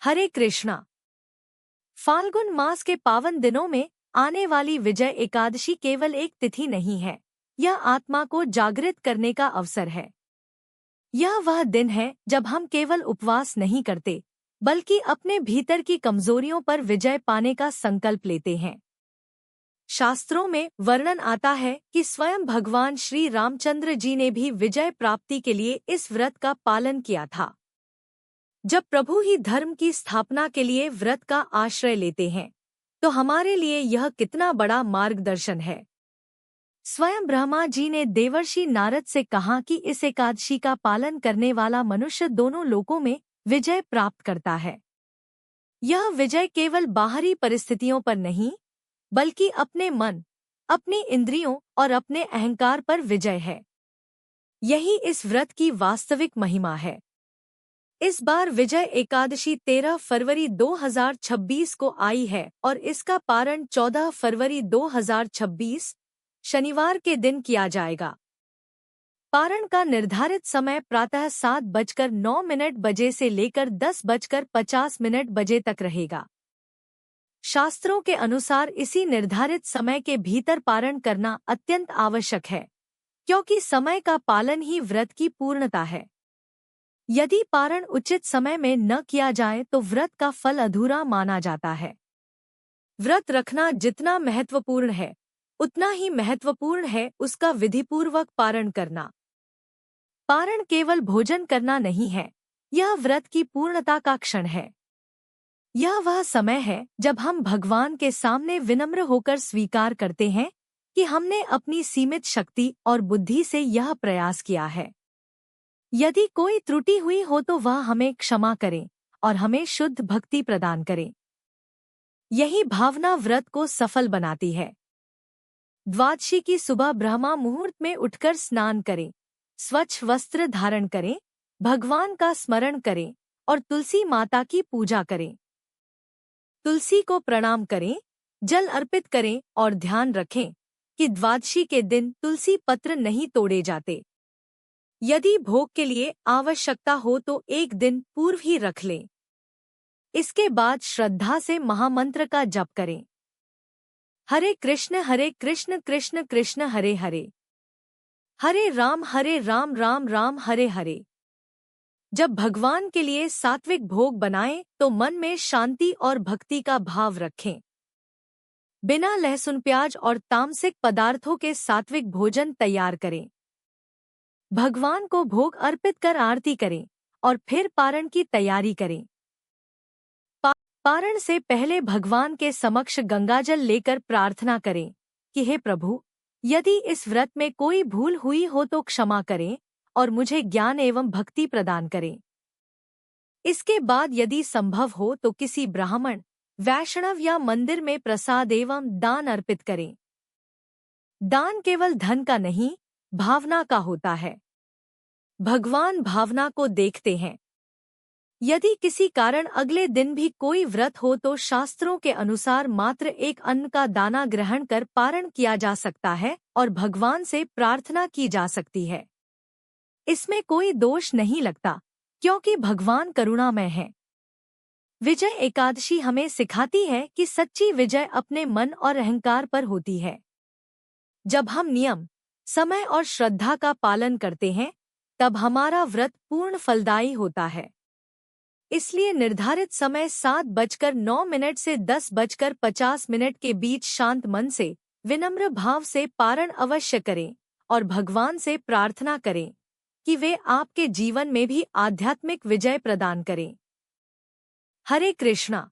हरे कृष्णा। फाल्गुन मास के पावन दिनों में आने वाली विजय एकादशी केवल एक तिथि नहीं है, यह आत्मा को जागृत करने का अवसर है। यह वह दिन है जब हम केवल उपवास नहीं करते, बल्कि अपने भीतर की कमजोरियों पर विजय पाने का संकल्प लेते हैं। शास्त्रों में वर्णन आता है कि स्वयं भगवान श्री रामचंद्र जी ने भी विजय प्राप्ति के लिए इस व्रत का पालन किया था। जब प्रभु ही धर्म की स्थापना के लिए व्रत का आश्रय लेते हैं, तो हमारे लिए यह कितना बड़ा मार्गदर्शन है। स्वयं ब्रह्मा जी ने देवर्षि नारद से कहा कि इस एकादशी का पालन करने वाला मनुष्य दोनों लोकों में विजय प्राप्त करता है। यह विजय केवल बाहरी परिस्थितियों पर नहीं, बल्कि अपने मन, अपनी इंद्रियों और अपने अहंकार पर विजय है। यही इस व्रत की वास्तविक महिमा है। इस बार विजय एकादशी 13 फरवरी 2026 को आई है और इसका पारण 14 फरवरी 2026 शनिवार के दिन किया जाएगा। पारण का निर्धारित समय प्रातः 7:09 बजे से लेकर 10:50 बजे तक रहेगा। शास्त्रों के अनुसार इसी निर्धारित समय के भीतर पारण करना अत्यंत आवश्यक है, क्योंकि समय का पालन ही व्रत की पूर्णता है। यदि पारण उचित समय में न किया जाए तो व्रत का फल अधूरा माना जाता है। व्रत रखना जितना महत्वपूर्ण है, उतना ही महत्वपूर्ण है उसका विधिपूर्वक पारण करना। पारण केवल भोजन करना नहीं है, यह व्रत की पूर्णता का क्षण है। यह वह समय है जब हम भगवान के सामने विनम्र होकर स्वीकार करते हैं कि हमने अपनी सीमित शक्ति और बुद्धि से यह प्रयास किया है। यदि कोई त्रुटि हुई हो तो वह हमें क्षमा करे और हमें शुद्ध भक्ति प्रदान करे। यही भावना व्रत को सफल बनाती है। द्वादशी की सुबह ब्रह्मा मुहूर्त में उठकर स्नान करें, स्वच्छ वस्त्र धारण करें, भगवान का स्मरण करें और तुलसी माता की पूजा करें। तुलसी को प्रणाम करें, जल अर्पित करें और ध्यान रखें कि द्वादशी के दिन तुलसी पत्र नहीं तोड़े जाते। यदि भोग के लिए आवश्यकता हो तो एक दिन पूर्व ही रख लें। इसके बाद श्रद्धा से महामंत्र का जप करें। हरे कृष्ण कृष्ण कृष्ण हरे हरे, हरे राम राम राम हरे हरे। जब भगवान के लिए सात्विक भोग बनाएं तो मन में शांति और भक्ति का भाव रखें। बिना लहसुन प्याज और तामसिक पदार्थों के सात्विक भोजन तैयार करें। भगवान को भोग अर्पित कर आरती करें और फिर पारण की तैयारी करें। पारण से पहले भगवान के समक्ष गंगाजल लेकर प्रार्थना करें कि हे प्रभु, यदि इस व्रत में कोई भूल हुई हो तो क्षमा करें और मुझे ज्ञान एवं भक्ति प्रदान करें। इसके बाद यदि संभव हो तो किसी ब्राह्मण, वैष्णव या मंदिर में प्रसाद एवं दान अर्पित करें। दान केवल धन का नहीं, भावना का होता है। भगवान भावना को देखते हैं। यदि किसी कारण अगले दिन भी कोई व्रत हो तो शास्त्रों के अनुसार मात्र एक अन्न का दाना ग्रहण कर पारण किया जा सकता है और भगवान से प्रार्थना की जा सकती है। इसमें कोई दोष नहीं लगता, क्योंकि भगवान करुणामय है। विजय एकादशी हमें सिखाती है कि सच्ची विजय अपने मन और अहंकार पर होती है। जब हम नियम, समय और श्रद्धा का पालन करते हैं, तब हमारा व्रत पूर्ण फलदायी होता है। इसलिए निर्धारित समय 7:09 से 10:50 के बीच शांत मन से, विनम्र भाव से पारण अवश्य करें और भगवान से प्रार्थना करें कि वे आपके जीवन में भी आध्यात्मिक विजय प्रदान करें। हरे कृष्णा।